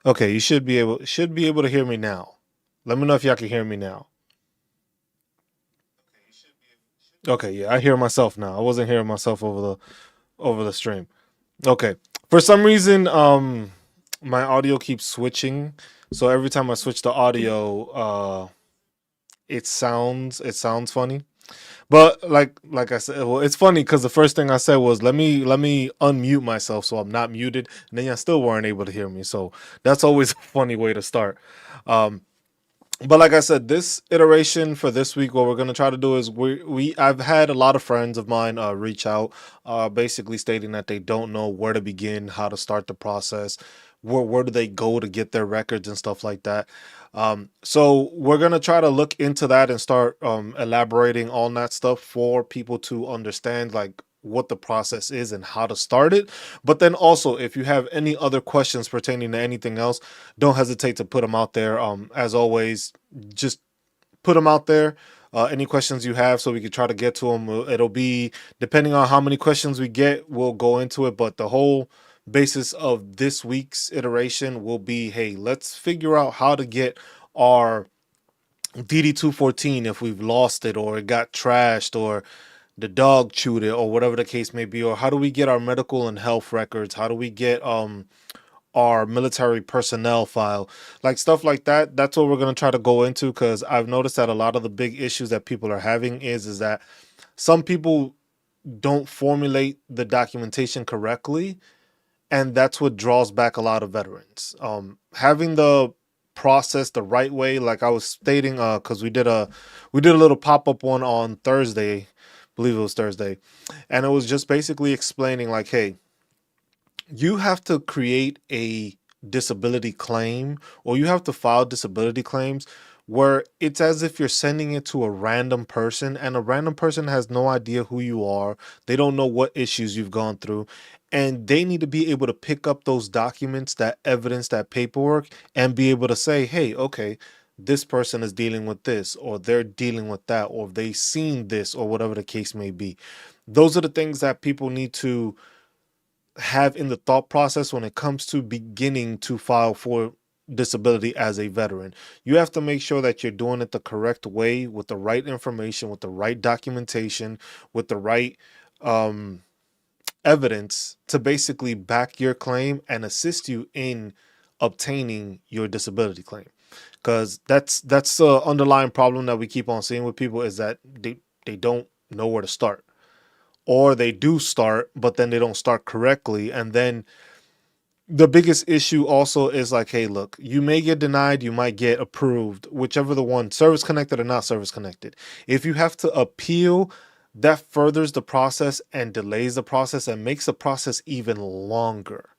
Okay, you should be able to hear me now. Let me know if y'all can hear me now. Okay, yeah, I hear myself now. I wasn't hearing myself over the stream. Okay. For some reason, my audio keeps switching. So every time I switch the audio, it sounds funny. But like I said, well, it's funny because the first thing I said was let me unmute myself so I'm not muted, and then you still weren't able to hear me. So that's always a funny way to start. Um, but like I said, this iteration for this week, what we're gonna try to do is I've had a lot of friends of mine reach out, basically stating that they don't know where to begin, how to start the process, where do they go to get their records and stuff like that. So we're gonna try to look into that and start elaborating on that stuff for people to understand like what the process is and how to start it. But then also, if you have any other questions pertaining to anything else, don't hesitate to put them out there. As always, just put them out there. Any questions you have, so we can try to get to them. It'll be depending on how many questions we get, we'll go into it. But the whole basis of this week's iteration will be, hey, let's figure out how to get our DD214 if we've lost it or it got trashed or the dog chewed it or whatever the case may be, or how do we get our medical and health records? How do we get our military personnel file, like stuff like that. That's what we're going to try to go into, because I've noticed that a lot of the big issues that people are having is that some people don't formulate the documentation correctly, and that's what draws back a lot of veterans. Having the process the right way, like I was stating, because we did a little pop-up one on Thursday, I believe it was Thursday, and it was just basically explaining like, hey, you have to create a disability claim, or you have to file disability claims where it's as if you're sending it to a random person, and a random person has no idea who you are. They don't know what issues you've gone through, and they need to be able to pick up those documents, that evidence, that paperwork, and be able to say, hey, okay, this person is dealing with this, or they're dealing with that, or they've seen this, or whatever the case may be. Those are the things that people need to have in the thought process when it comes to beginning to file for disability as a veteran. You have to make sure that you're doing it the correct way, with the right information, with the right documentation, with the right um, evidence to basically back your claim and assist you in obtaining your disability claim. Because that's the underlying problem that we keep on seeing with people, is that they don't know where to start, or they do start but then they don't start correctly. And then the biggest issue also is like, hey, look, you may get denied, you might get approved, whichever the one, service connected or not service connected. If you have to appeal, that furthers the process and delays the process and makes the process even longer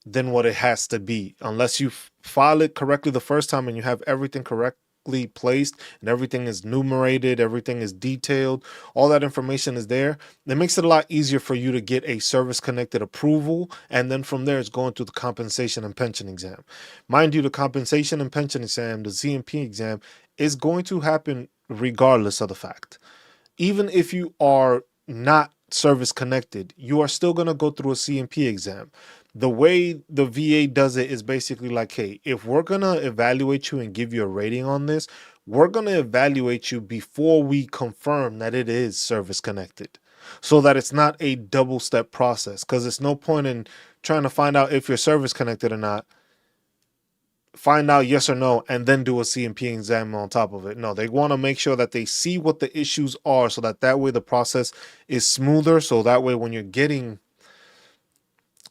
than what it has to be, unless you file it correctly the first time and you have everything correctly placed and everything is numerated, everything is detailed, all that information is there. It makes it a lot easier for you to get a service connected approval, and then from there it's going to the compensation and pension exam. Mind you, the compensation and pension exam, the CMP exam, is going to happen regardless of the fact. Even if you are not service connected, you are still going to go through a CMP exam. The way the VA does it is basically like, hey, if we're going to evaluate you and give you a rating on this, we're going to evaluate you before we confirm that it is service connected, so that it's not a double step process. Because it's no point in trying to find out if you're service connected or not, find out yes or no, and then do a CMP exam on top of it. No, they want to make sure that they see what the issues are, so that way the process is smoother. So that way when you're getting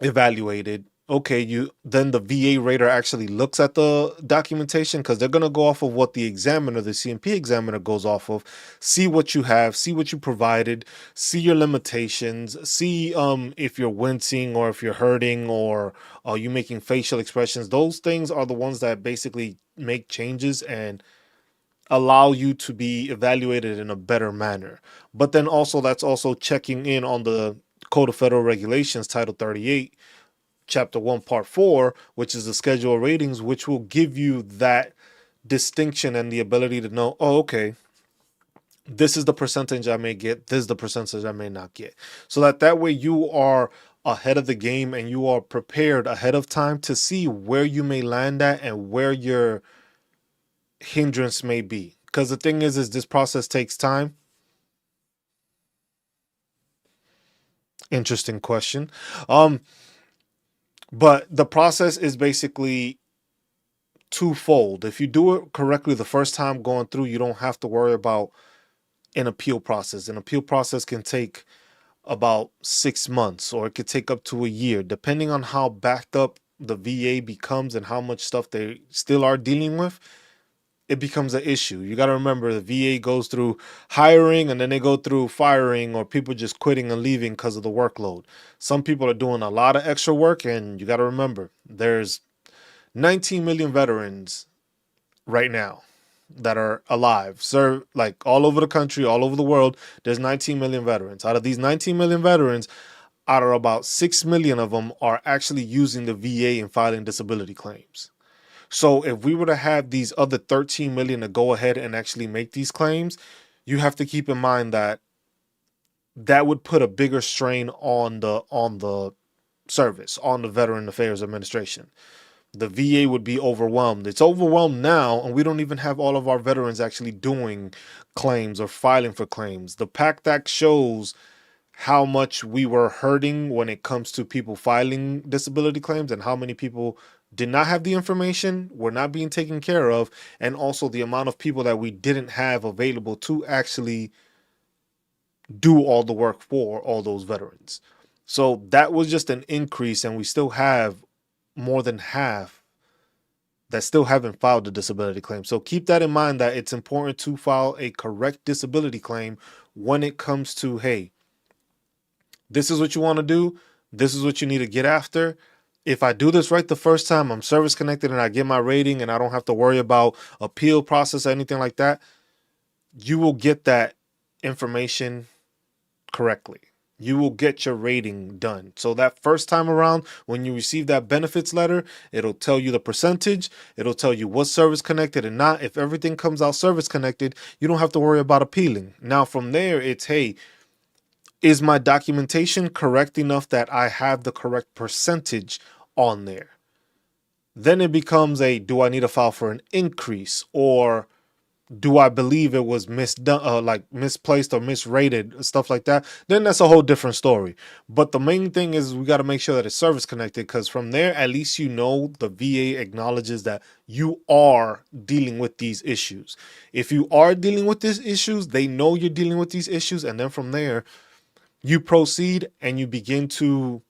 evaluated, okay, you then the VA rater actually looks at the documentation, because they're going to go off of what the examiner, the CMP examiner, goes off of, see what you have, see what you provided, see your limitations, see if you're wincing or if you're hurting, or are you making facial expressions. Those things are the ones that basically make changes and allow you to be evaluated in a better manner. But then also, that's also checking in on the Code of Federal Regulations, Title 38, Chapter 1, Part 4, which is the schedule of ratings, which will give you that distinction and the ability to know, oh, okay, this is the percentage I may get, this is the percentage I may not get. So that way you are ahead of the game and you are prepared ahead of time to see where you may land at and where your hindrance may be. Because the thing is this process takes time. Interesting question. But the process is basically twofold. If you do it correctly the first time going through, you don't have to worry about an appeal process. An appeal process can take about 6 months, or it could take up to a year, depending on how backed up the VA becomes and how much stuff they still are dealing with. It becomes an issue. You got to remember the VA goes through hiring and then they go through firing or people just quitting and leaving because of the workload. Some people are doing a lot of extra work, and you got to remember there's 19 million veterans right now that are alive, serve like all over the country, all over the world. There's 19 million veterans. Out of these 19 million veterans, out of about 6 million of them are actually using the VA and filing disability claims. So if we were to have these other 13 million to go ahead and actually make these claims, you have to keep in mind that that would put a bigger strain on the service, on the Veteran Affairs Administration. The VA would be overwhelmed. It's overwhelmed now, and we don't even have all of our veterans actually doing claims or filing for claims. The PACT Act shows how much we were hurting when it comes to people filing disability claims and how many people did not have the information, were not being taken care of, and also the amount of people that we didn't have available to actually do all the work for all those veterans. So that was just an increase, and we still have more than half that still haven't filed a disability claim. So keep that in mind, that it's important to file a correct disability claim when it comes to, hey, this is what you want to do. This is what you need to get after. If I do this right the first time, I'm service connected and I get my rating and I don't have to worry about appeal process or anything like that, you will get that information correctly. You will get your rating done. So that first time around, when you receive that benefits letter, it'll tell you the percentage. It'll tell you what's service connected and not. If everything comes out service connected, you don't have to worry about appealing. Now from there, it's, hey, is my documentation correct enough that I have the correct percentage on there? Then it becomes a, do I need to file for an increase, or do I believe it was misdone, like misplaced or misrated, stuff like that? Then that's a whole different story. But the main thing is we got to make sure that it's service connected, because from there, at least you know the VA acknowledges that you are dealing with these issues. If you are dealing with these issues, they know you're dealing with these issues, and then from there, you proceed and you begin to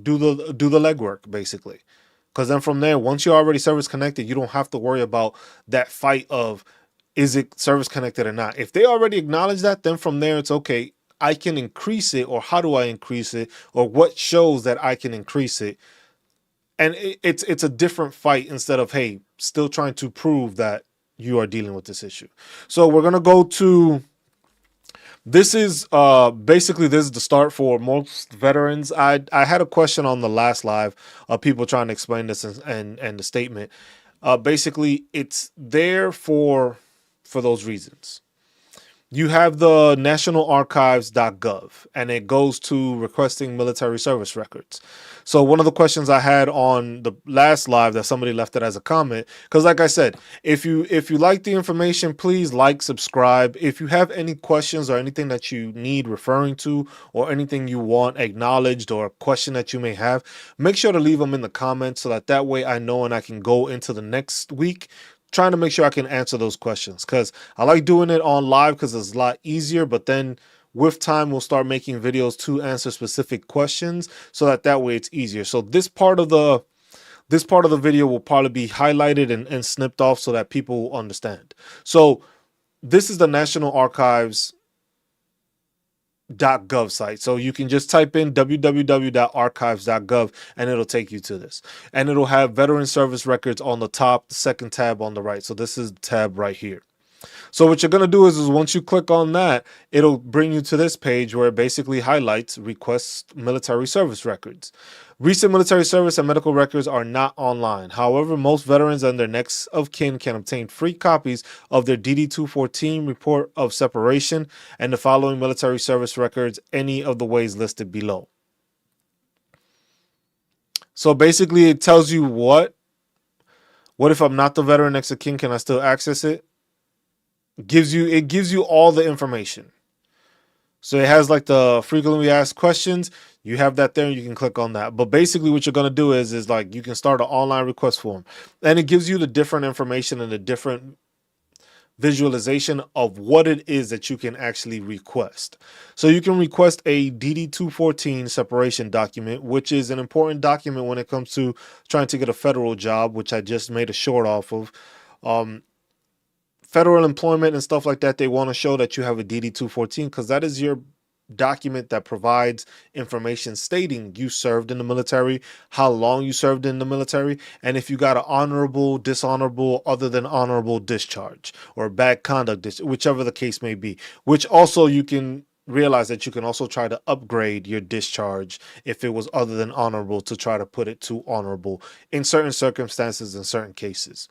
do the legwork, basically. Because then from there, once you're already service connected, you don't have to worry about that fight of, is it service connected or not? If they already acknowledge that, then from there, it's okay. I can increase it, or how do I increase it? Or what shows that I can increase it? And it's a different fight instead of, hey, still trying to prove that you are dealing with this issue. So we're going to go to, this is basically, this is the start for most veterans. I had a question on the last live of people trying to explain this and the statement. Basically, it's there for those reasons. You have the nationalarchives.gov, and it goes to requesting military service records. So one of the questions I had on the last live that somebody left it as a comment, because like I said, if you like the information, please like, subscribe. If you have any questions or anything that you need referring to, or anything you want acknowledged, or a question that you may have, make sure to leave them in the comments so that way I know and I can go into the next week trying to make sure I can answer those questions, because I like doing it on live because it's a lot easier. But then with time, we'll start making videos to answer specific questions so that way it's easier. So this part of the video will probably be highlighted and snipped off so that people understand. So this is the National Archives .gov site. So you can just type in www.archives.gov and it'll take you to this, and it'll have veteran service records on the top, the second tab on the right. So this is the tab right here. So what you're going to do is once you click on that, it'll bring you to this page where it basically highlights request military service records. Recent military service and medical records are not online. However, most veterans and their next of kin can obtain free copies of their DD-214 report of separation and the following military service records any of the ways listed below. So basically, it tells you what if I'm not the veteran next of kin? Can I still access it? It gives you all the information. So it has like the frequently asked questions. You have that there, and you can click on that. But basically, what you're gonna do is like you can start an online request form, and it gives you the different information and the different visualization of what it is that you can actually request. So you can request a DD-214 separation document, which is an important document when it comes to trying to get a federal job, which I just made a short off of. Um, Federal employment and stuff like that, they want to show that you have a DD-214 because that is your document that provides information stating you served in the military, how long you served in the military, and if you got an honorable, dishonorable, other than honorable discharge or bad conduct, whichever the case may be, which also you can realize that you can also try to upgrade your discharge if it was other than honorable to try to put it to honorable in certain circumstances, in certain cases.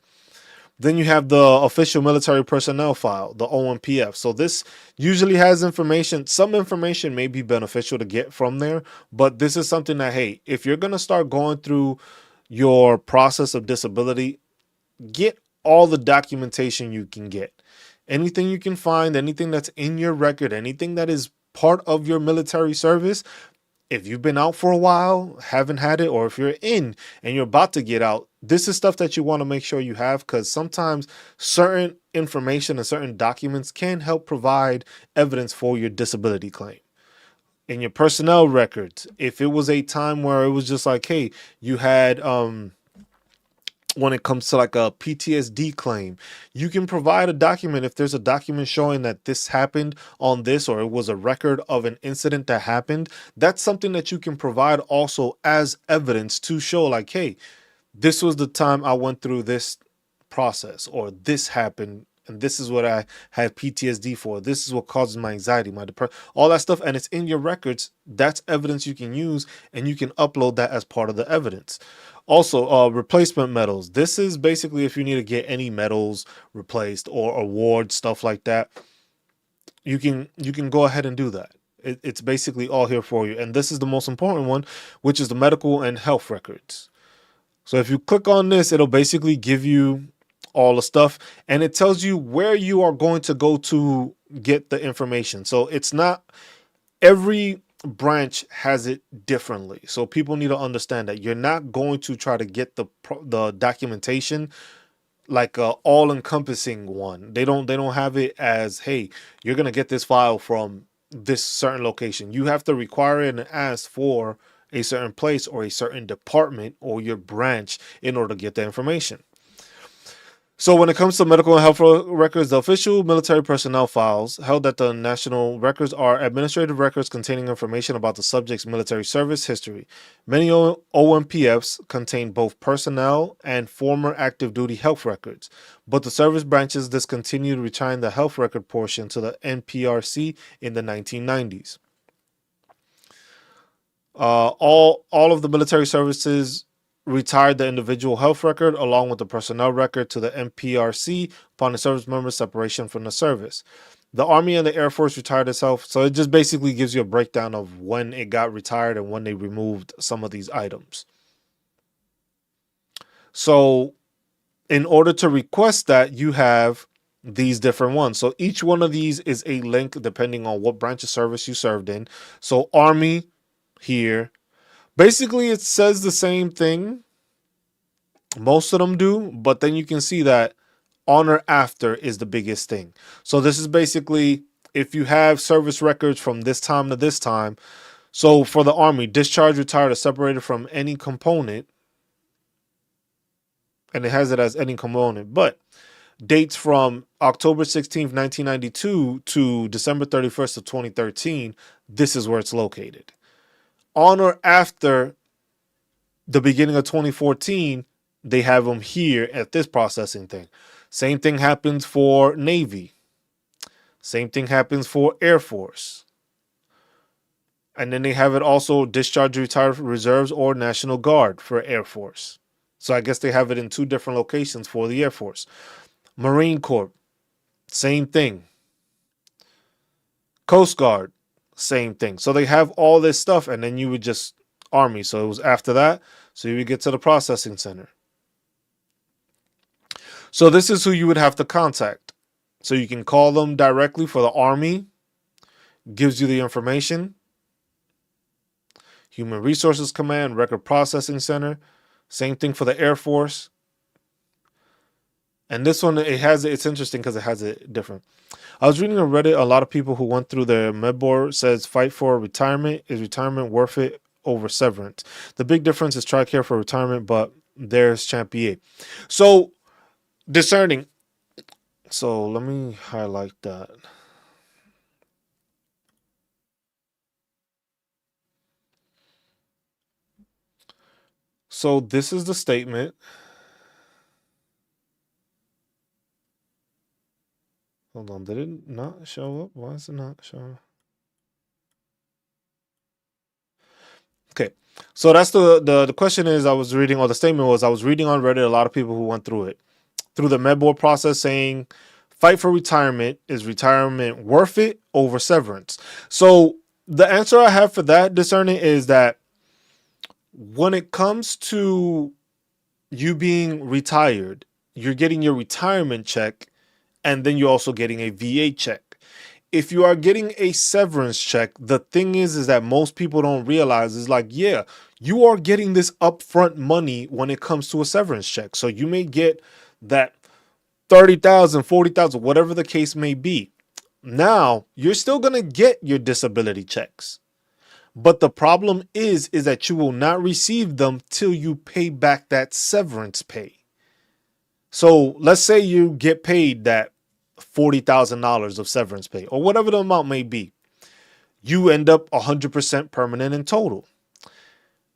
Then you have the official military personnel file, the OMPF. So this usually has information. Some information may be beneficial to get from there, but this is something that, hey, if you're going to start going through your process of disability, get all the documentation you can get. Anything you can find, anything that's in your record, anything that is part of your military service, if you've been out for a while, haven't had it, or if you're in and you're about to get out, this is stuff that you want to make sure you have, because sometimes certain information and certain documents can help provide evidence for your disability claim. In your personnel records, if it was a time where it was just like, hey, you had when it comes to like a PTSD claim, you can provide a document. If there's a document showing that this happened on this, or it was a record of an incident that happened, that's something that you can provide also as evidence to show like, hey, this was the time I went through this process, or this happened, and this is what I had PTSD for. This is what causes my anxiety, my depression, all that stuff. And it's in your records. That's evidence you can use, and you can upload that as part of the evidence. Also, replacement medals. This is basically if you need to get any medals replaced or awards, stuff like that. You can go ahead and do that. It's basically all here for you. And this is the most important one, which is the medical and health records. So if you click on this, it'll basically give you all the stuff, and it tells you where you are going to go to get the information. So it's not every branch has it differently. So people need to understand that you're not going to try to get the documentation like a all-encompassing one. They don't have it as, hey, you're going to get this file from this certain location. You have to require it and ask for a certain place or a certain department or your branch in order to get the information. So when it comes to medical and health records, the official military personnel files held at the national records are administrative records containing information about the subject's military service history. Many OMPFs contain both personnel and former active duty health records, but the service branches discontinued retiring the health record portion to the NPRC in the 1990s. All of the military services retired the individual health record along with the personnel record to the NPRC upon the service member's separation from the service. The Army and the Air Force retired itself, so it just basically gives you a breakdown of when it got retired and when they removed some of these items. So in order to request that, you have these different ones. So each one of these is a link depending on what branch of service you served in. So Army here, basically it says the same thing. Most of them do, but then you can see that honor after is the biggest thing. So this is basically if you have service records from this time to this time. So for the Army, discharged, retired, or separated from any component, and it has it as any component, but dates from October 16th, 1992 to December 31st of 2013, this is where it's located. On or after the beginning of 2014, they have them here at this processing thing. Same thing happens for Navy. Same thing happens for Air Force. And then they have it also discharged, retired, reserves, or National Guard for Air Force. So I guess they have it in two different locations for the Air Force. Marine Corps, same thing. Coast Guard, same thing. So they have all this stuff, and then you would just Army. So it was after that. So you would get to the processing center. So this is who you would have to contact. So you can call them directly for the Army, gives you the information. Human Resources Command, Record Processing Center. Same thing for the Air Force. And this one, it's interesting because it has it different. I was reading on Reddit, a lot of people who went through their med board says fight for retirement. Is retirement worth it over severance? The big difference is TRICARE for retirement, but there's Champier. So discerning. So let me highlight that. So this is the statement. Hold on, did it not show up? Why is it not showing? Okay, so that's the question is I was reading, or the statement was I was reading on Reddit a lot of people who went through it, through the med board process, saying fight for retirement. Is retirement worth it over severance? So the answer I have for that, discerning, is that when it comes to you being retired, you're getting your retirement check, and then you're also getting a VA check. If you are getting a severance check, the thing is that most people don't realize is like, yeah, you are getting this upfront money when it comes to a severance check. So you may get that 30,000, 40,000, whatever the case may be. Now, you're still going to get your disability checks. But the problem is that you will not receive them till you pay back that severance pay. So let's say you get paid that $40,000 of severance pay, or whatever the amount may be. You end up 100% permanent in total.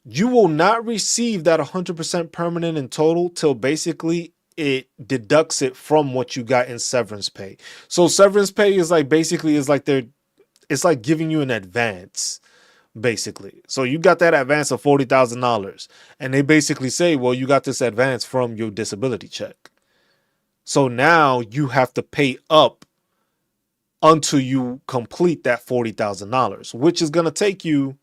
You will not receive that 100% permanent in total till basically it deducts it from what you got in severance pay. So severance pay is like basically it's like giving you an advance, basically. So you got that advance of $40,000, and they basically say, well, you got this advance from your disability check. So now you have to pay up until you complete that $40,000, which is going to take you,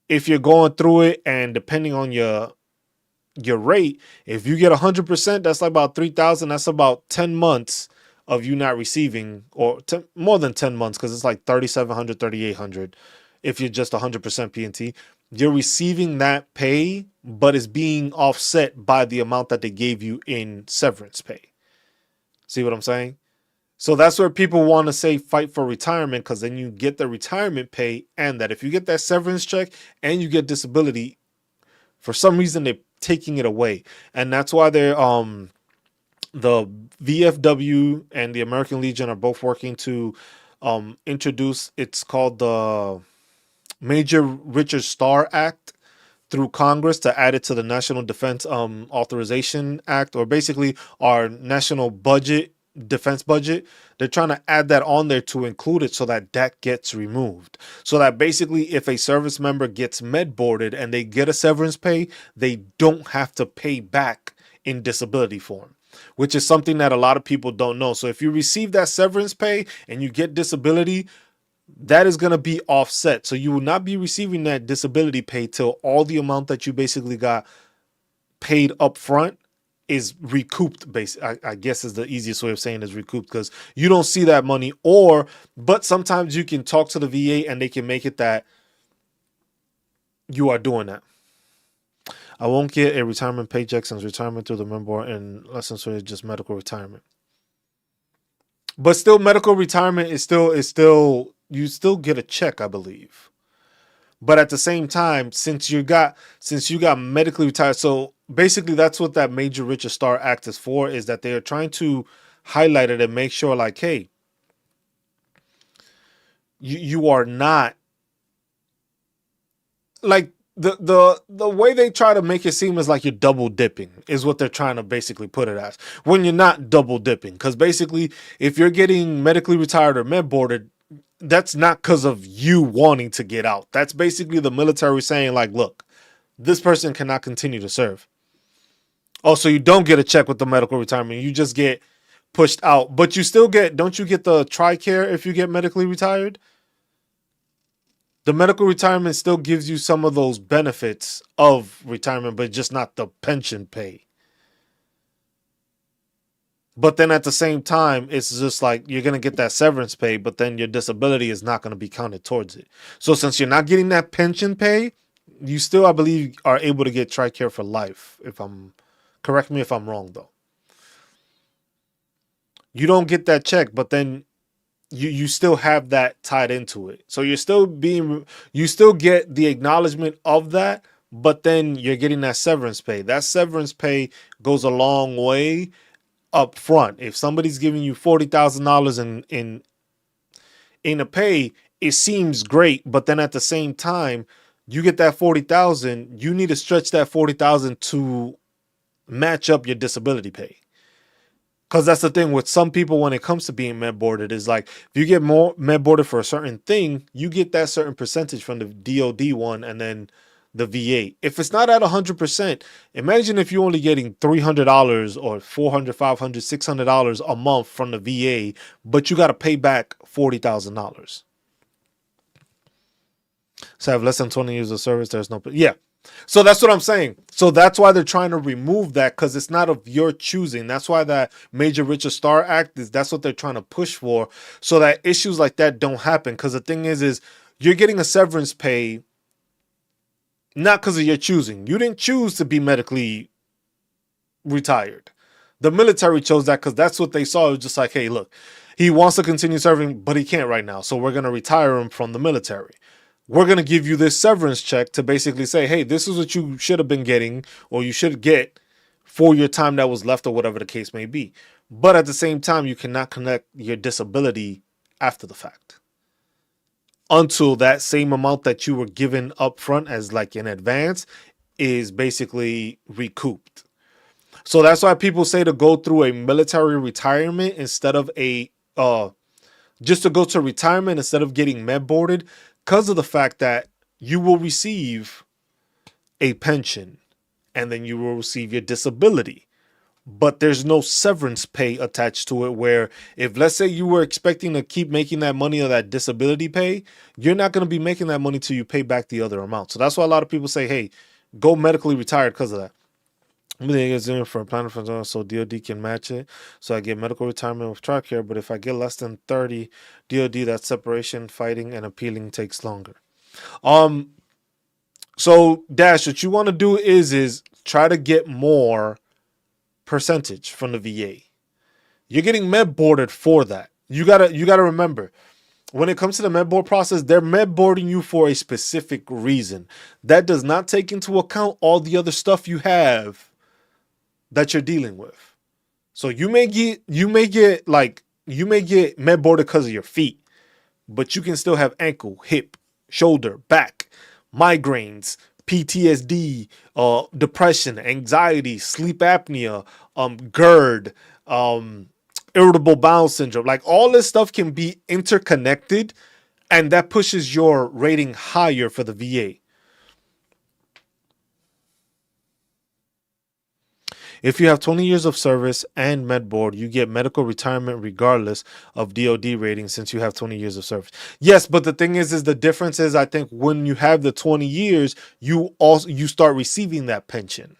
if you're going through it and depending on your rate, if you get 100%, that's like about 3,000. That's about 10 months of you not receiving, or more than 10 months, because it's like 3,700, 3,800. If you're just 100% P&T, you're receiving that pay, but it's being offset by the amount that they gave you in severance pay. See what I'm saying? So that's where people want to say fight for retirement, because then you get the retirement pay, and that if you get that severance check and you get disability, for some reason they're taking it away. And that's why they're the VFW and the American Legion are both working to introduce, it's called the Major Richard Starr Act, through Congress, to add it to the National Defense Authorization Act, or basically our national budget, defense budget. They're trying to add that on there to include it so that gets removed. So that basically if a service member gets med boarded and they get a severance pay, they don't have to pay back in disability form, which is something that a lot of people don't know. So if you receive that severance pay and you get disability, that is going to be offset. So you will not be receiving that disability pay till all the amount that you basically got paid up front is recouped. I guess is the easiest way of saying is recouped, because you don't see that money. But sometimes you can talk to the VA and they can make it that you are doing that. I won't get a retirement paycheck since retirement through the member and lessons for just medical retirement. But still, medical retirement is still you still get a check, I believe. But at the same time, since you got medically retired, so basically that's what that Major Richard Starr Act is for, is that they are trying to highlight it and make sure, like, hey, you are not, like, the way they try to make it seem is like you're double dipping is what they're trying to basically put it as, when you're not double dipping. Because basically, if you're getting medically retired or med boarded, that's not because of you wanting to get out. That's basically the military saying, like, look, this person cannot continue to serve. Oh, so you don't get a check with the medical retirement. You just get pushed out. But you still get, don't you get the TRICARE if you get medically retired? The medical retirement still gives you some of those benefits of retirement, but just not the pension pay. But then at the same time, it's just like you're going to get that severance pay, but then your disability is not going to be counted towards it. So since you're not getting that pension pay, you still, I believe, are able to get TRICARE for life. Correct me if I'm wrong though. You don't get that check, but then you still have that tied into it. So you still get the acknowledgement of that, but then you're getting that severance pay. That severance pay goes a long way up front. If somebody's giving you $40,000 in a pay, it seems great, but then at the same time, you get that 40,000, you need to stretch that 40,000 to match up your disability pay. Because that's the thing with some people when it comes to being med boarded is like if you get more med boarded for a certain thing, you get that certain percentage from the DOD one and then the VA. If it's not at 100%, imagine if you're only getting $300 or $400, $500, $600 a month from the VA, but you got to pay back $40,000. So I have less than 20 years of service. There's no, yeah. So that's what I'm saying. So that's why they're trying to remove that because it's not of your choosing. That's why that Major Richard Starr Act that's what they're trying to push for, so that issues like that don't happen. Because the thing is you're getting a severance pay not because of your choosing. You didn't choose to be medically retired. The military chose that because that's what they saw. It was just like, hey, look, he wants to continue serving, but he can't right now. So we're going to retire him from the military. We're going to give you this severance check to basically say, hey, this is what you should have been getting or you should get for your time that was left or whatever the case may be. But at the same time, you cannot connect your disability after the fact until that same amount that you were given up front as like in advance is basically recouped. So that's why people say to go through a military retirement instead of just to go to retirement instead of getting med boarded, because of the fact that you will receive a pension and then you will receive your disability. But there's no severance pay attached to it where if let's say you were expecting to keep making that money or that disability pay, you're not going to be making that money till you pay back the other amount. So that's why a lot of people say, hey, go medically retired because of that. I'm doing for a plan for so DOD can match it. So I get medical retirement with TRICARE, but if I get less than 30 DOD, that separation, fighting, and appealing takes longer. So Dash, what you want to do is try to get more percentage from the VA. You're getting med boarded for that. You gotta remember, when it comes to the med board process, they're med boarding you for a specific reason. That does not take into account all the other stuff you have that you're dealing with. So you may get med boarded because of your feet, but you can still have ankle, hip, shoulder, back, migraines, PTSD, depression, anxiety, sleep apnea, GERD, irritable bowel syndrome. Like all this stuff can be interconnected, and that pushes your rating higher for the VA. If you have 20 years of service and med board, you get medical retirement regardless of DOD rating since you have 20 years of service. Yes, but the thing is the difference is I think when you have the 20 years, you start receiving that pension.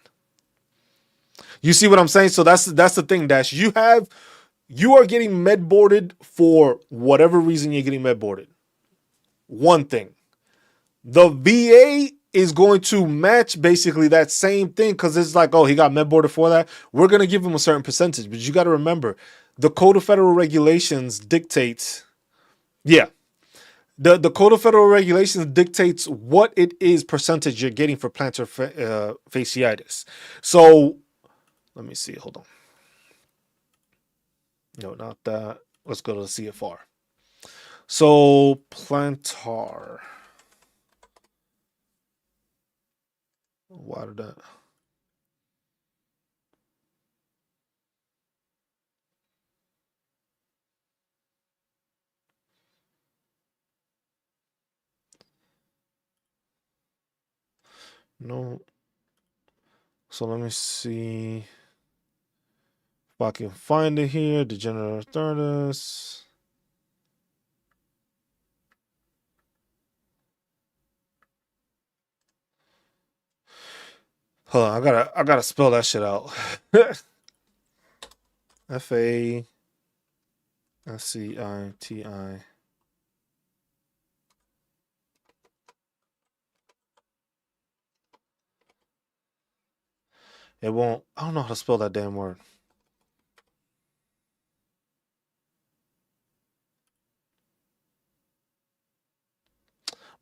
You see what I'm saying? So that's the thing, Dash. You are getting med boarded for whatever reason you're getting med boarded. One thing. The VA is going to match basically that same thing because it's like, oh, he got med boarded for that. We're going to give him a certain percentage. But you got to remember, the Code of Federal Regulations dictates, the Code of Federal Regulations dictates what it is percentage you're getting for plantar fasciitis. So let me see. Hold on. No, not that. Let's go to the CFR. So plantar. Why did that? No. So let me see if I can find it here. Degenerative arthritis. Hold on, I gotta spell that shit out. FASCITI. It won't. I don't know how to spell that damn word.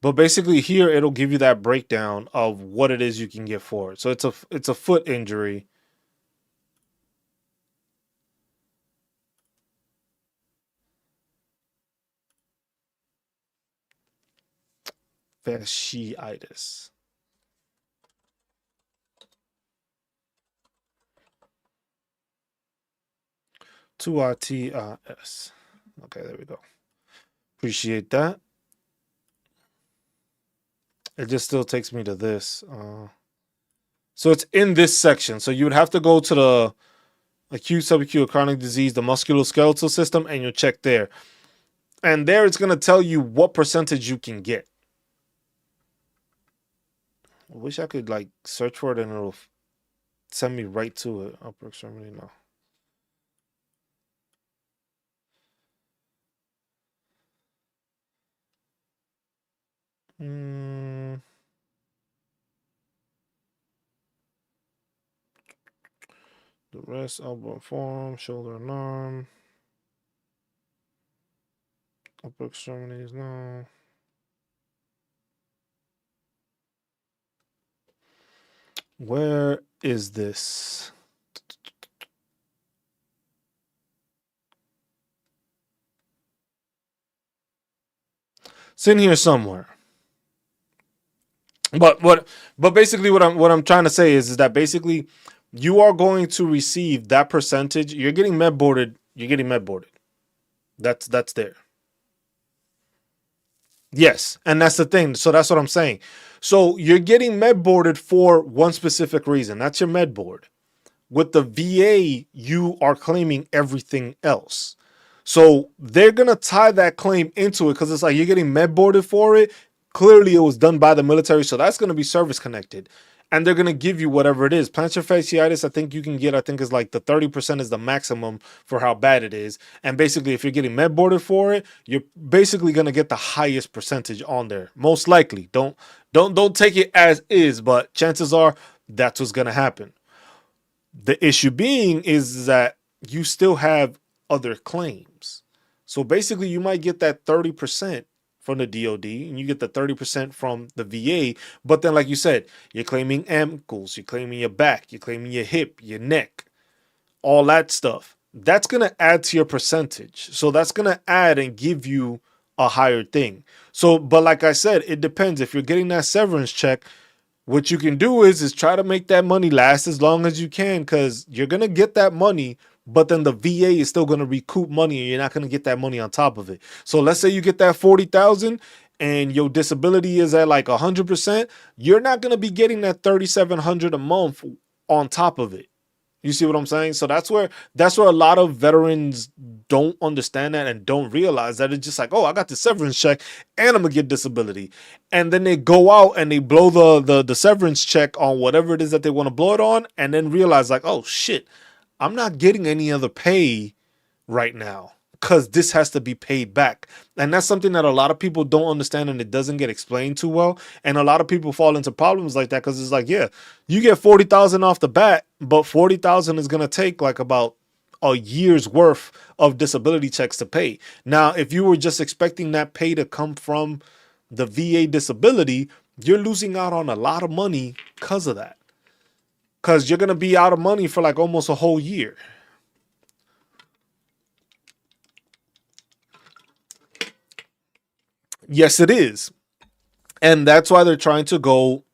But basically, here it'll give you that breakdown of what it is you can get for it. So it's a foot injury. Fasciitis. 2ITIS. Okay, there we go. Appreciate that. It just still takes me to this. So it's in this section. So you would have to go to the acute, subacute, or chronic disease, the musculoskeletal system, and you'll check there. And there it's going to tell you what percentage you can get. I wish I could like search for it and it'll send me right to it. Upper extremity, no. The rest, elbow and forearm, shoulder and arm. Upper extremities, no. Where is this? It's in here somewhere. But basically what I'm trying to say is that basically you are going to receive that percentage. You're getting med boarded. You're getting med boarded. That's there. Yes, and that's the thing. So that's what I'm saying. So you're getting med boarded for one specific reason. That's your med board. With the VA, you are claiming everything else. So they're going to tie that claim into it because it's like you're getting med boarded for it. Clearly, it was done by the military. So that's going to be service connected. And they're going to give you whatever it is. Plantar fasciitis, I think you can get, I think is like the 30% is the maximum for how bad it is. And basically, if you're getting med boarded for it, you're basically going to get the highest percentage on there. Most likely. Don't take it as is, but chances are that's what's going to happen. The issue being is that you still have other claims. So basically, you might get that 30% from the DOD and you get the 30% from the VA. But then, like you said, you're claiming ankles, you're claiming your back, you're claiming your hip, your neck, all that stuff. That's going to add to your percentage. So that's going to add and give you a higher thing. So, but like I said, it depends. If you're getting that severance check, what you can do is try to make that money last as long as you can, because you're going to get that money, but then the VA is still going to recoup money and you're not going to get that money on top of it. So let's say you get that 40,000 and your disability is at like 100%, you're not going to be getting that 3,700 a month on top of it. You see what I'm saying? So that's where a lot of veterans don't understand that and don't realize that. It's just like, oh, I got the severance check and I'm gonna get disability. And then they go out and they blow the severance check on whatever it is that they want to blow it on, and then realize like, oh shit, I'm not getting any other pay right now, because this has to be paid back. And that's something that a lot of people don't understand, and it doesn't get explained too well. And a lot of people fall into problems like that because it's like, yeah, you get 40,000 off the bat, but 40,000 is going to take like about a year's worth of disability checks to pay. Now, if you were just expecting that pay to come from the VA disability, you're losing out on a lot of money because of that. Because you're going to be out of money for like almost a whole year. Yes, it is. And that's why they're trying to go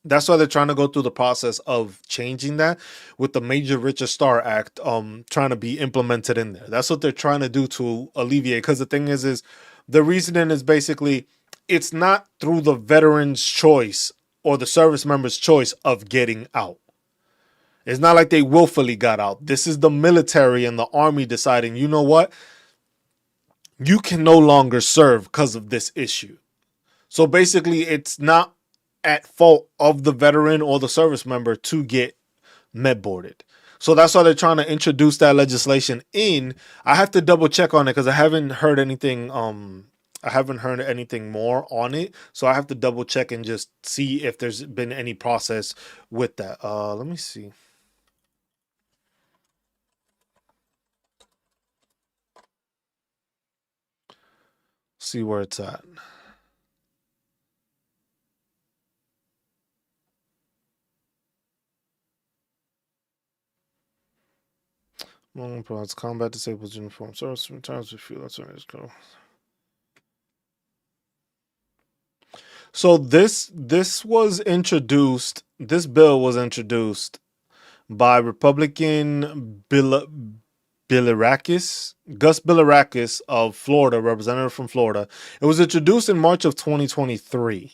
through the process of changing that with the Major Richard Starr Act trying to be implemented in there. That's what they're trying to do to alleviate, because the thing is the reasoning is basically it's not through the veteran's choice or the service member's choice of getting out. It's not like they willfully got out. This is the military and the army deciding, you know what? You can no longer serve because of this issue. So basically, it's not at fault of the veteran or the service member to get med boarded. So that's why they're trying to introduce that legislation in. I have to double check on it because I haven't heard anything. I haven't heard anything more on it, so I have to double check and just see if there's been any process with that. Let me see. See where it's at. Long provides combat disabled uniform service returns with fuel. That's where it's go. So this was introduced. This bill was introduced by Republican Gus Bilirakis of Florida, representative from Florida. It was introduced in March of 2023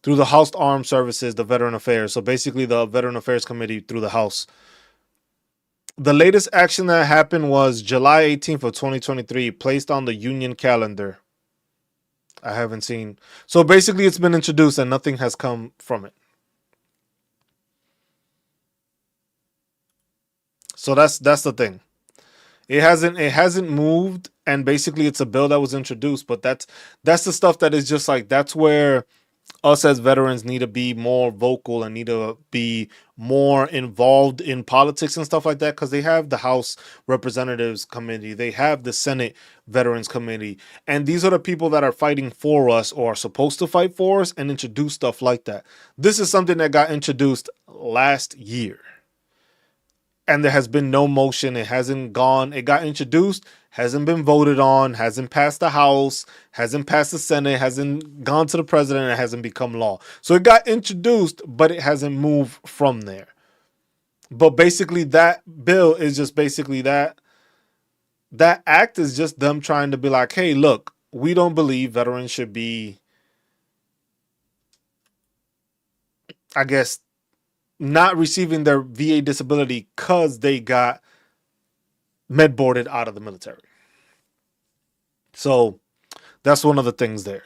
through the House Armed Services, the Veteran Affairs. So basically the Veteran Affairs Committee through the House. The latest action that happened was July 18th of 2023, placed on the union calendar. I haven't seen. So basically it's been introduced and nothing has come from it. So that's the thing. It hasn't moved, and basically it's a bill that was introduced, but that's the stuff that is just like, that's where us as veterans need to be more vocal and need to be more involved in politics and stuff like that, because they have the House Representatives Committee, they have the Senate Veterans Committee, and these are the people that are fighting for us or are supposed to fight for us and introduce stuff like that. This is something that got introduced last year. And there has been no motion. It hasn't gone. It got introduced, hasn't been voted on, hasn't passed the House, hasn't passed the Senate, hasn't gone to the president, and hasn't become law. So it got introduced, but it hasn't moved from there. But basically, that bill is just basically that. That act is just them trying to be like, hey, look, we don't believe veterans should be, I guess, not receiving their VA disability because they got med boarded out of the military. So that's one of the things there.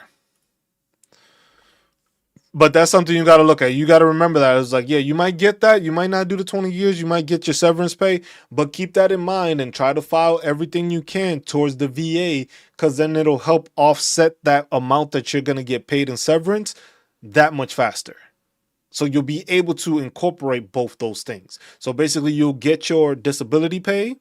But that's something you got to look at. You got to remember that. It's like, yeah, you might get that. You might not do the 20 years. You might get your severance pay. But keep that in mind and try to file everything you can towards the VA, because then it'll help offset that amount that you're going to get paid in severance that much faster. So you'll be able to incorporate both those things. So basically, you'll get your disability pay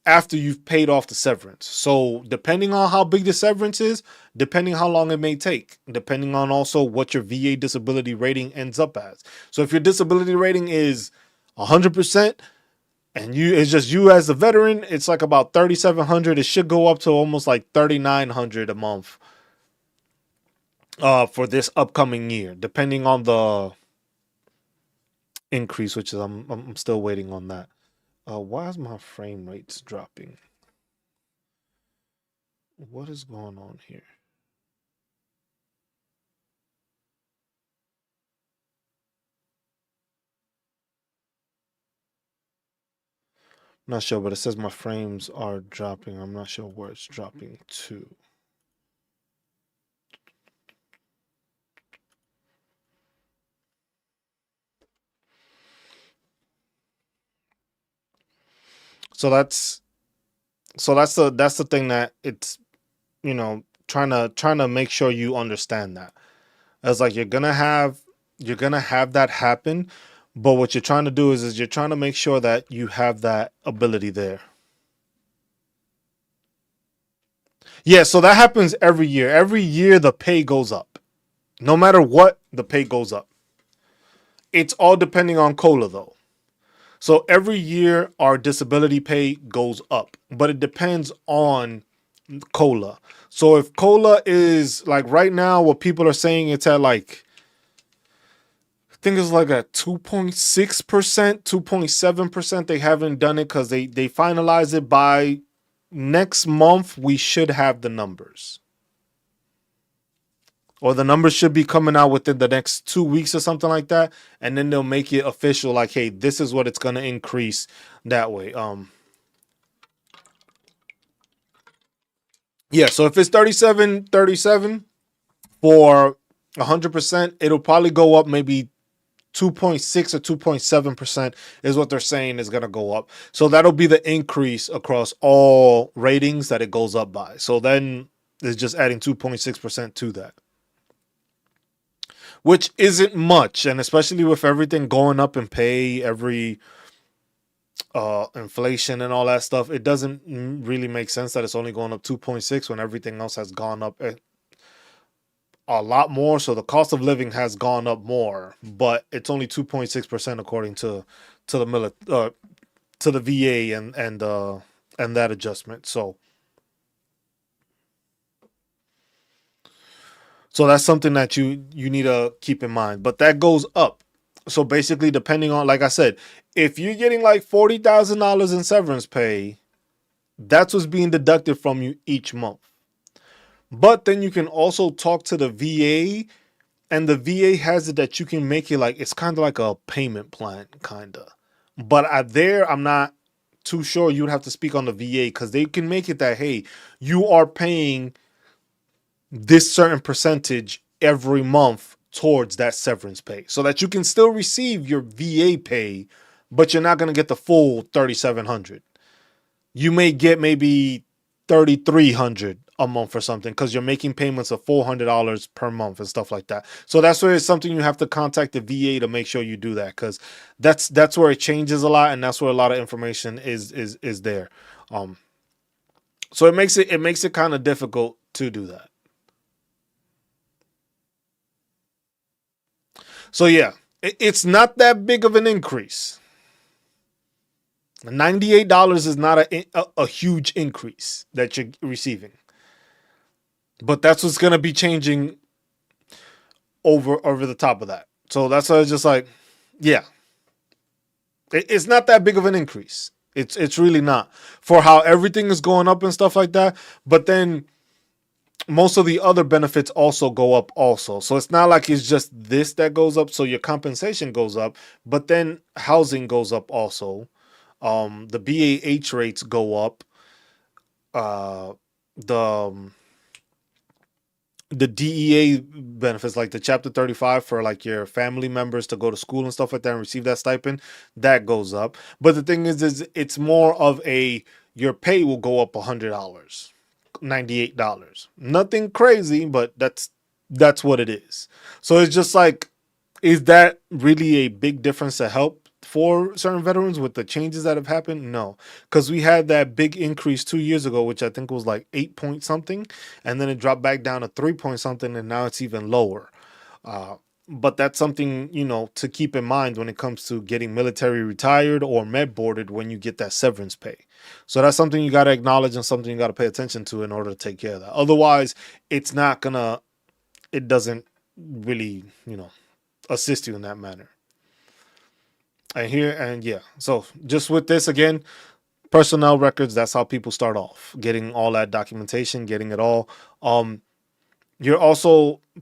after you've paid off the severance. So depending on how big the severance is, depending how long it may take, depending on also what your VA disability rating ends up as. So if your disability rating is 100% and it's just you as a veteran, it's like about 3,700. It should go up to almost like 3,900 a month for this upcoming year, depending on the increase, which is I'm still waiting on that. Why is my frame rates dropping? What is going on here? I'm not sure, but it says my frames are dropping. I'm not sure where it's dropping to. So that's the thing that it's, trying to make sure you understand that. It's like you're gonna have that happen, but what you're trying to do is you're trying to make sure that you have that ability there. Yeah, so that happens every year. Every year the pay goes up. No matter what, the pay goes up. It's all depending on COLA though. So every year our disability pay goes up, but it depends on COLA. So if COLA is like right now, what people are saying, it's at like, I think it's like at 2.6%, 2.7%. They haven't done it because they finalize it by next month. We should have the numbers. Or the numbers should be coming out within the next 2 weeks or something like that. And then they'll make it official, like, hey, this is what it's going to increase that way. Yeah, so if it's 37 for 100%, it'll probably go up maybe 2.6 or 2.7% is what they're saying is going to go up. So that'll be the increase across all ratings that it goes up by. So then it's just adding 2.6% to that, which isn't much. And especially with everything going up in pay, every inflation and all that stuff, it doesn't really make sense that it's only going up 2.6 when everything else has gone up a lot more. So the cost of living has gone up more, but it's only 2.6% according to the to the VA and that adjustment. So that's something that you need to keep in mind. But that goes up. So basically, depending on, like I said, if you're getting like $40,000 in severance pay, that's what's being deducted from you each month. But then you can also talk to the VA, and the VA has it that you can make it like, it's kind of like a payment plan, kind of. But I'm not too sure. You would have to speak on the VA because they can make it that, hey, you are paying this certain percentage every month towards that severance pay so that you can still receive your VA pay, but you're not going to get the full 3,700. You may get maybe 3,300 a month or something because you're making payments of $400 per month and stuff like that. So that's where it's something you have to contact the VA to make sure you do that, because that's where it changes a lot, and that's where a lot of information is there. So it makes it kind of difficult to do that. So yeah, it's not that big of an increase. $98 is not a huge increase that you're receiving. But that's what's going to be changing over the top of that. So that's why it's just like, yeah, it's not that big of an increase. It's really not, for how everything is going up and stuff like that. But then most of the other benefits also go up also. So it's not like it's just this that goes up. So your compensation goes up, but then housing goes up also. The BAH rates go up. The DEA benefits, like the Chapter 35 for like your family members to go to school and stuff like that and receive that stipend, that goes up. But the thing is it's more of your pay will go up $100, $98. Nothing crazy, but that's what it is. So it's just like, is that really a big difference to help for certain veterans with the changes that have happened? No, because we had that big increase 2 years ago, which I think was like 8 point something, and then it dropped back down to 3 point something, and now it's even lower. But that's something, to keep in mind when it comes to getting military retired or med boarded when you get that severance pay. So that's something you got to acknowledge and something you got to pay attention to in order to take care of that. Otherwise, it doesn't really, assist you in that manner. So just with this again, personnel records, that's how people start off, getting all that documentation, getting it all.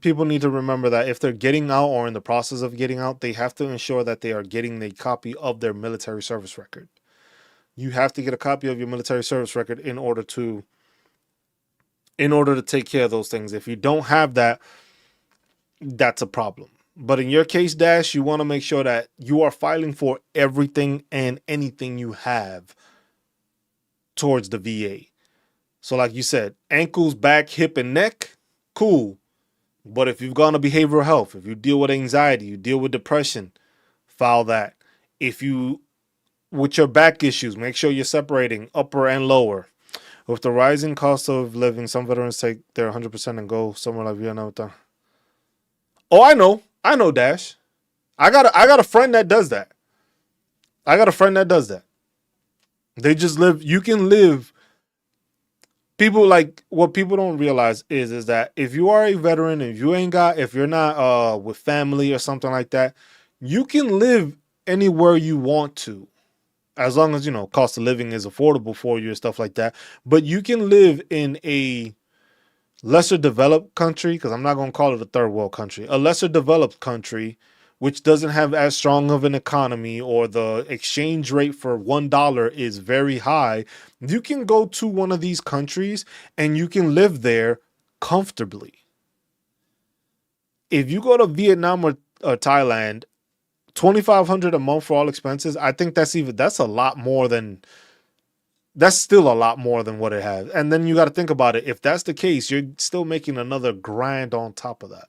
People need to remember that if they're getting out or in the process of getting out, they have to ensure that they are getting a copy of their military service record. You have to get a copy of your military service record in order to take care of those things. If you don't have that, that's a problem. But in your case, Dash, you want to make sure that you are filing for everything and anything you have towards the VA. So like you said, ankles, back, hip, and neck, cool. But if you've gone to behavioral health, if you deal with anxiety, you deal with depression, file that. If you, with your back issues, make sure you're separating upper and lower. With the rising cost of living, some veterans take their 100% and go somewhere like Vietnam. Oh, I know, Dash. I got a friend that does that. They just live. You can live. People, like, what people don't realize is that if you are a veteran and if you're not with family or something like that, you can live anywhere you want to, as long as cost of living is affordable for you and stuff like that. But you can live in a lesser developed country, because I'm not going to call it a third world country, a lesser developed country, which doesn't have as strong of an economy, or the exchange rate for $1 is very high. You can go to one of these countries and you can live there comfortably. If you go to Vietnam or Thailand, 2,500 a month for all expenses, I think that's a lot more than that's still a lot more than what it has. And then you got to think about it. If that's the case, you're still making another grand on top of that.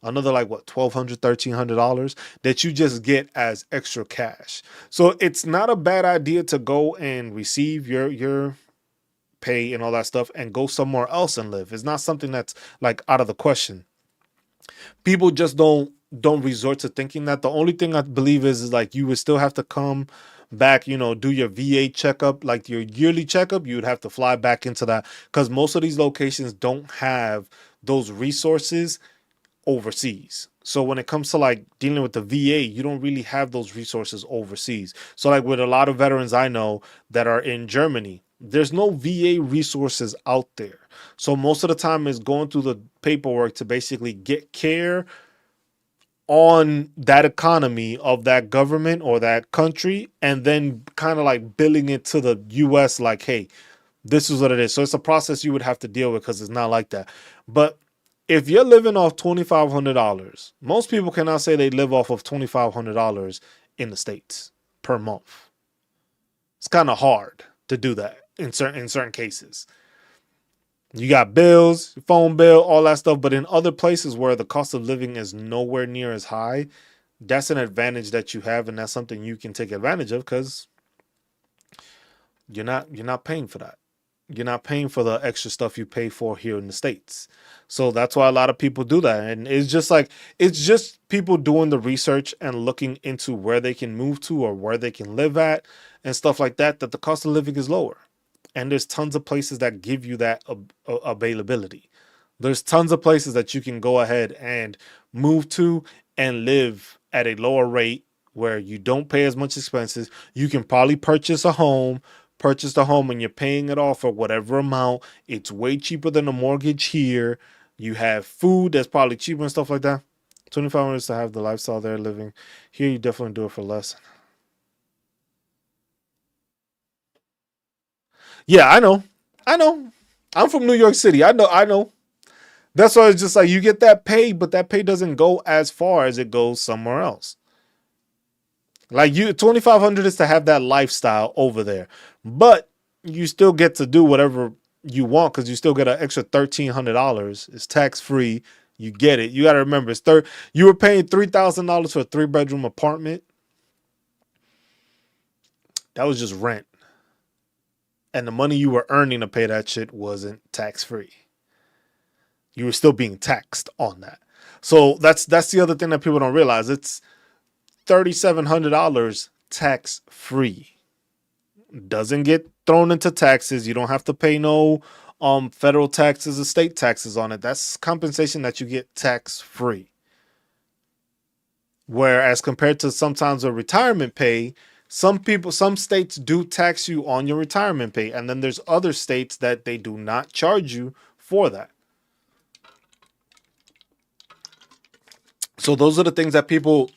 Another like what, $1,200, $1,300 that you just get as extra cash. So it's not a bad idea to go and receive your pay and all that stuff and go somewhere else and live. It's not something that's like out of the question. People just don't resort to thinking that. The only thing I believe is like you would still have to come back, do your VA checkup, like your yearly checkup. You would have to fly back into that because most of these locations don't have those resources overseas. So when it comes to like dealing with the VA, you don't really have those resources overseas. So like with a lot of veterans I know that are in Germany, there's no VA resources out there. So most of the time is going through the paperwork to basically get care on that economy of that government or that country, and then kind of like billing it to the US like, hey, this is what it is. So it's a process you would have to deal with because it's not like that. But if you're living off $2,500, most people cannot say they live off of $2,500 in the States per month. It's kind of hard to do that in certain cases. You got bills, phone bill, all that stuff. But in other places where the cost of living is nowhere near as high, that's an advantage that you have, and that's something you can take advantage of because you're not paying for that. You're not paying for the extra stuff you pay for here in the States. So that's why a lot of people do that. And it's just people doing the research and looking into where they can move to or where they can live at and stuff like that, that the cost of living is lower. And there's tons of places that give you that availability. There's tons of places that you can go ahead and move to and live at a lower rate where you don't pay as much expenses. You can probably purchase the home and you're paying it off for whatever amount. It's way cheaper than a mortgage here. You have food that's probably cheaper and stuff like that. 25 minutes to have the lifestyle they're living. Here, you definitely do it for less. Yeah, I know. I know. I'm from New York City. I know. That's why it's just like you get that pay, but that pay doesn't go as far as it goes somewhere else. Like 2,500 is to have that lifestyle over there. But you still get to do whatever you want because you still get an extra $1,300. It's tax free. You get it. You got to remember, you were paying $3,000 for a 3-bedroom apartment. That was just rent. And the money you were earning to pay that shit wasn't tax free. You were still being taxed on that. So that's the other thing that people don't realize. It's $3,700 tax free. Doesn't get thrown into taxes. You don't have to pay no federal taxes or state taxes on it. That's compensation that you get tax free. Whereas compared to sometimes a retirement pay, some states do tax you on your retirement pay, and then there's other states that they do not charge you for that. So those are the things that people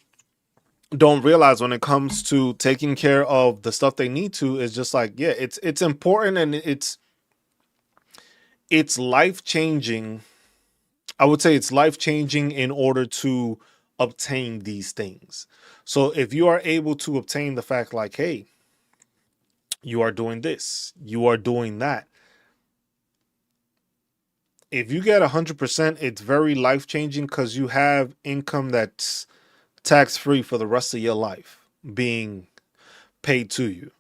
don't realize when it comes to taking care of the stuff they need to. Is just like, yeah, it's important, and it's life changing. I would say it's life changing in order to obtain these things. So if you are able to obtain the fact like, hey, you are doing this, you are doing that. If you get 100%, it's very life changing because you have income that's tax free for the rest of your life being paid to you.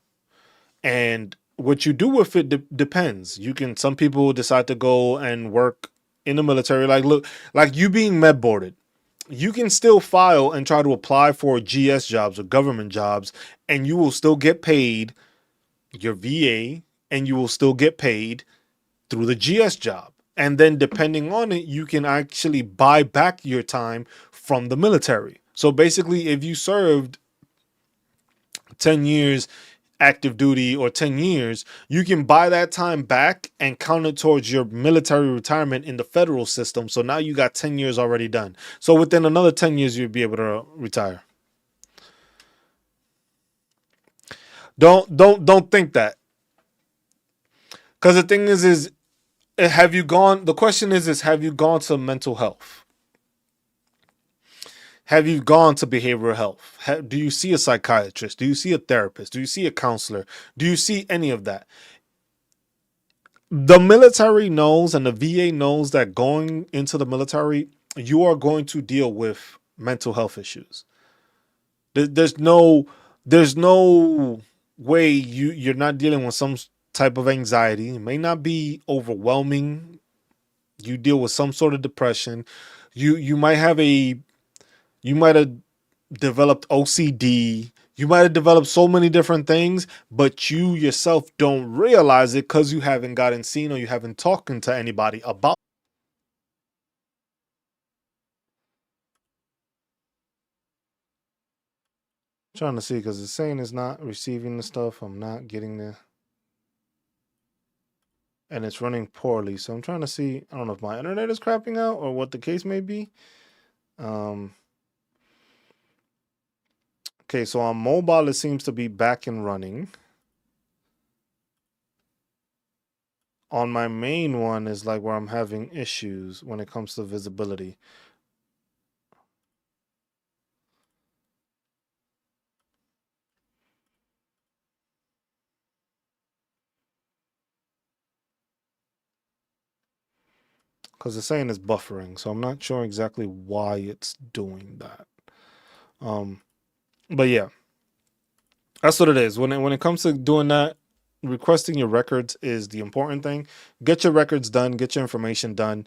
And what you do with it depends. Some people decide to go and work in the military. Like, look, like you being med boarded, you can still file and try to apply for GS jobs or government jobs, and you will still get paid your VA, and you will still get paid through the GS job. And then depending on it, you can actually buy back your time from the military. So basically, if you served 10 years active duty or 10 years, you can buy that time back and count it towards your military retirement in the federal system. So now you got 10 years already done. So within another 10 years, you'll be able to retire. Don't think that. Because the thing is have you gone, the question is have you gone to mental health? Have you gone to behavioral health? Do you see a psychiatrist? Do you see a therapist? Do you see a counselor? Do you see any of that? The military knows and the VA knows that going into the military, you are going to deal with mental health issues. There's no way you're not dealing with some type of anxiety. It may not be overwhelming. You deal with some sort of depression. You might have developed OCD. You might have developed so many different things, but you yourself don't realize it because you haven't gotten seen or you haven't talked to anybody about. I'm trying to see because it's saying it's not receiving the stuff. I'm not getting the, and it's running poorly. So I'm trying to see. I don't know if my internet is crapping out or what the case may be. Okay, so on mobile, it seems to be back and running. On my main one is like where I'm having issues when it comes to visibility. Because it's saying it's buffering, so I'm not sure exactly why it's doing that. But yeah, that's what it is. When it comes to doing that, requesting your records is the important thing. Get your records done, get your information done,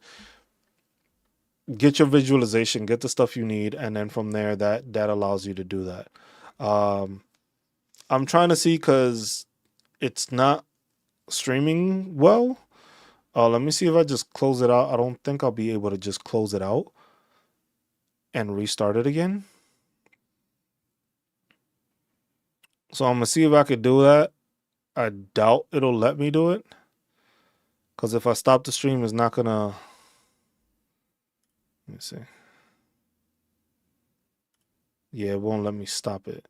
get your visualization, get the stuff you need, and then from there that allows you to do that. I'm trying to see because it's not streaming well. Let me see if I just close it out. I don't think I'll be able to just close it out and restart it again. So I'm gonna see if I could do that. I doubt it'll let me do it. Because if I stop the stream, it's not gonna. Let me see. Yeah, it won't let me stop it.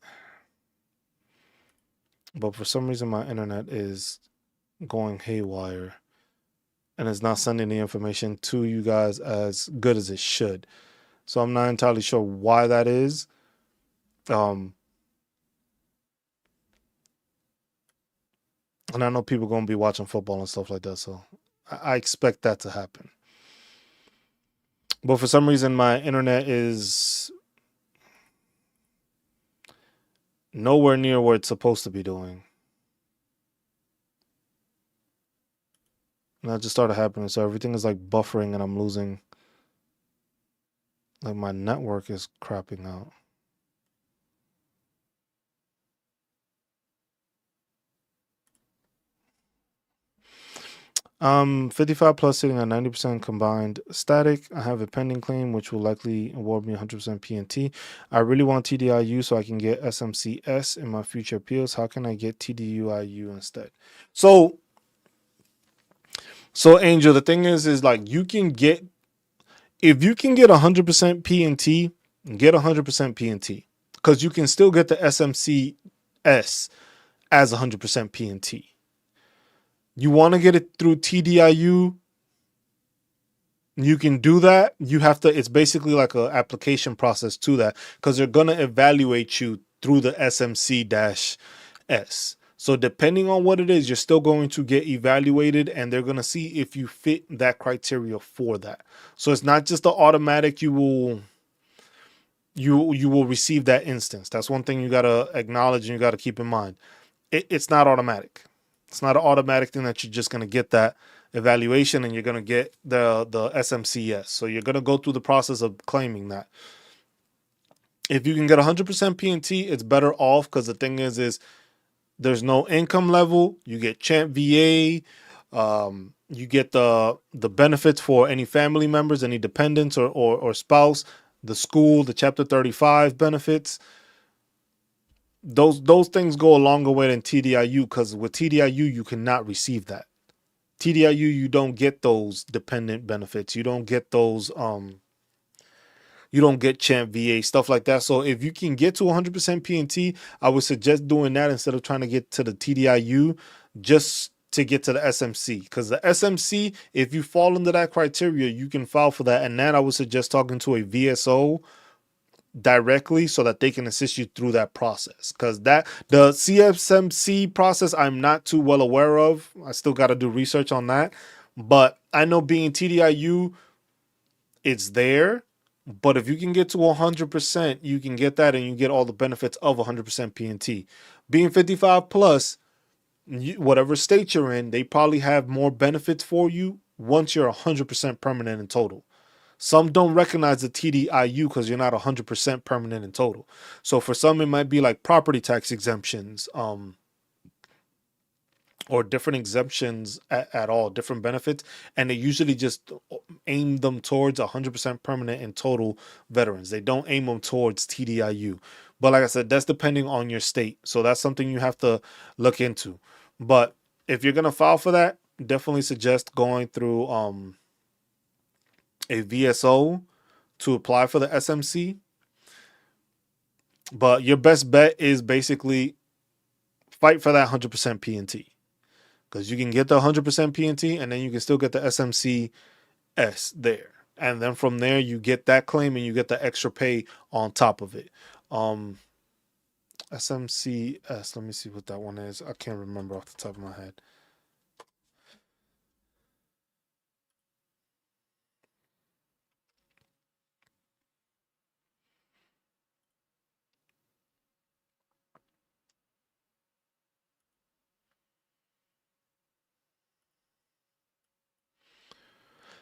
But for some reason, my internet is going haywire. And it's not sending the information to you guys as good as it should. So I'm not entirely sure why that is. And I know people are going to be watching football and stuff like that. So I expect that to happen. But for some reason, my internet is nowhere near where it's supposed to be doing. And that just started happening. So everything is like buffering and I'm losing. Like my network is crapping out. Um, 55 plus sitting at 90% combined static. I have a pending claim which will likely award me 100% PNT. I really want TDIU so I can get SMCS in my future appeals. How can I get TDUIU instead? So Angel, the thing is like you can get, if you can get 100% PNT, get 100% PNT because you can still get the SMCS as 100% PNT. You want to get it through TDIU, you can do that. You have to, it's basically like an application process to that because they're going to evaluate you through the SMC-S. So depending on what it is, you're still going to get evaluated and they're going to see if you fit that criteria for that. So it's not just the automatic you will receive that instance. That's one thing you got to acknowledge and you got to keep in mind. It's not automatic. It's not an automatic thing that you're just going to get that evaluation and you're going to get the SMCS. So you're going to go through the process of claiming that. If you can get 100% PNT, it's better off because the thing is there's no income level. You get Champ VA. You get the benefits for any family members, any dependents or spouse, the school, the Chapter 35 benefits. Those things go a longer way than TDIU because with TDIU you cannot receive that. TDIU you don't get those dependent benefits. You don't get those you don't get Champ VA stuff like that. So if you can get to 100% PNT, I would suggest doing that instead of trying to get to the TDIU just to get to the SMC. Because the SMC, if you fall under that criteria, you can file for that. And that I would suggest talking to a VSO directly so that they can assist you through that process. Because that the CSMC process, I'm not too well aware of. I still got to do research on that. But I know being TDIU, it's there. But if you can get to 100%, you can get that and you get all the benefits of 100% PNT. Being 55 plus, whatever state you're in, they probably have more benefits for you once you're 100% permanent in total. Some don't recognize the TDIU because you're not 100% permanent in total. So for some, it might be like property tax exemptions, or different exemptions at all, different benefits. And they usually just aim them towards 100% permanent in total veterans. They don't aim them towards TDIU. But like I said, that's depending on your state. So that's something you have to look into. But if you're going to file for that, definitely suggest going through a VSO to apply for the SMC. But your best bet is basically fight for that 100% PNT. Because you can get the 100% PNT and then you can still get the SMCS there. And then from there, you get that claim and you get the extra pay on top of it. SMCS, let me see what that one is. I can't remember off the top of my head.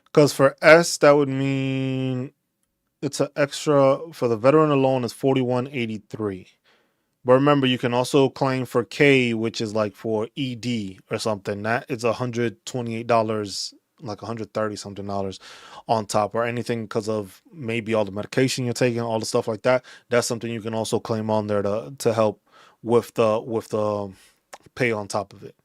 Because for S, that would mean it's an extra for the veteran alone is $41.83. But remember, you can also claim for K, which is like for ED or something. That is $128, like $130 something dollars on top, or anything because of maybe all the medication you're taking, all the stuff like that. That's something you can also claim on there to help with the pay on top of it.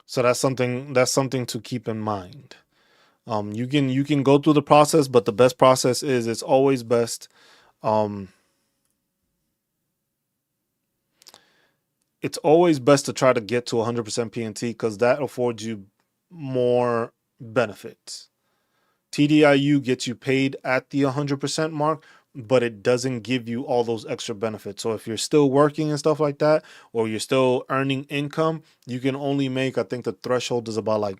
So that's something to keep in mind. You can go through the process, but the best process is it's always best. It's always best to try to get to 100% PNT because that affords you more benefits. TDIU gets you paid at the 100% mark, but it doesn't give you all those extra benefits. So if you're still working and stuff like that, or you're still earning income, you can only make, I think the threshold is about like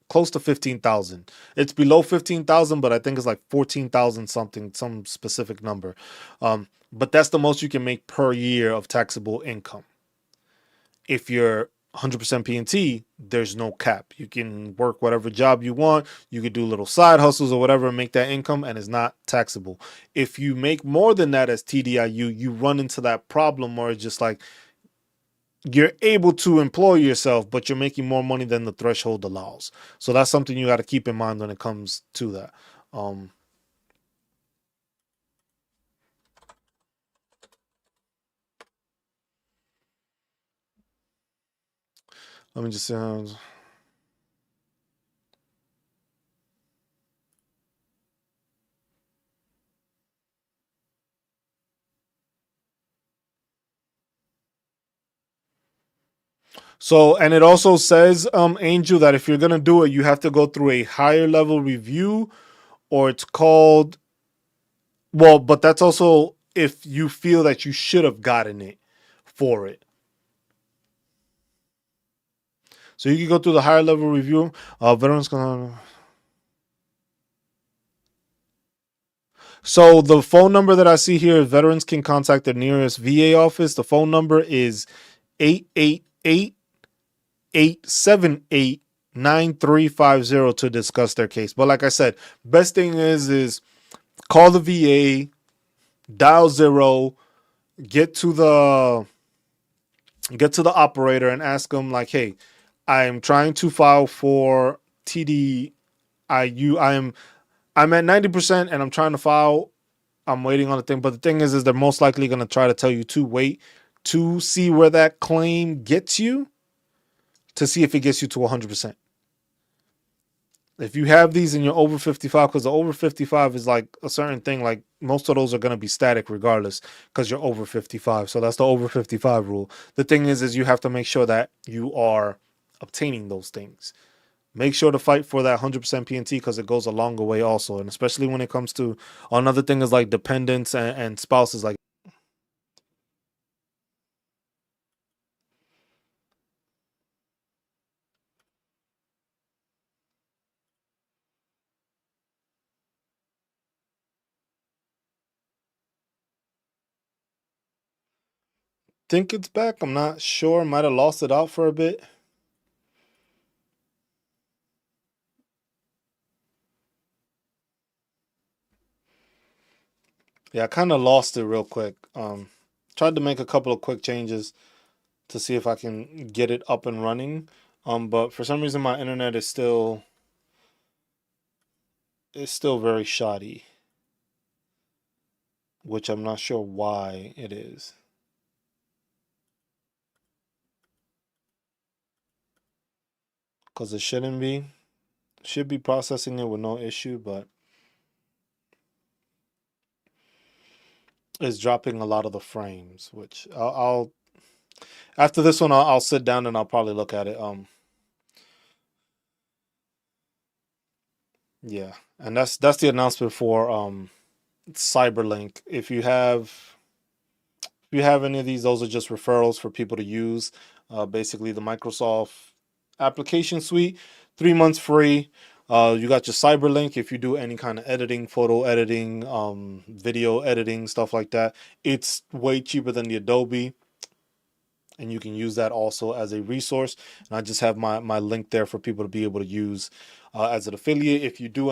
close to 15,000. It's below 15,000, but I think it's like 14,000 something, some specific number. But that's the most you can make per year of taxable income. If you're 100% PNT, there's no cap. You can work whatever job you want. You could do little side hustles or whatever and make that income, and it's not taxable. If you make more than that as TDIU, you run into that problem where it's just like you're able to employ yourself, but you're making more money than the threshold allows. So that's something you got to keep in mind when it comes to that. Let me just say. So, and it also says, Angel, that if you're gonna do it, you have to go through a higher level review, or it's called. Well, but that's also if you feel that you should have gotten it for it. So you can go through the higher level review. Veterans gonna. So the phone number that I see here, veterans can contact their nearest VA office. The phone number is 888-878-9350 to discuss their case. But like I said, best thing is call the VA, dial 0, get to the operator and ask them like, hey, I am trying to file for TDIU. I'm at 90% and I'm trying to file. I'm waiting on the thing. But the thing is they're most likely going to try to tell you to wait to see where that claim gets you, to see if it gets you to 100%. If you have these and you're over 55, because the over 55 is like a certain thing, like most of those are going to be static regardless because you're over 55. So that's the over 55 rule. The thing is you have to make sure that you are obtaining those things. Make sure to fight for that 100% PNT because it goes a longer way also. And especially when it comes to another thing is like dependents and spouses. Like, think it's back. I'm not sure. Might have lost it out for a bit. Yeah, I kind of lost it real quick. Tried to make a couple of quick changes to see if I can get it up and running. But for some reason my internet is still very shoddy, which I'm not sure why it is. Because it shouldn't be. Should be processing it with no issue, but it's dropping a lot of the frames, which I'll after this one I'll sit down and I'll probably look at it. Yeah. And that's the announcement for Cyberlink. If you have any of these, those are just referrals for people to use. Basically, the Microsoft application suite, 3 months free. You got your Cyberlink if you do any kind of editing, photo editing, video editing, stuff like that. It's way cheaper than the Adobe, and you can use that also as a resource. And I just have my link there for people to be able to use as an affiliate. If you do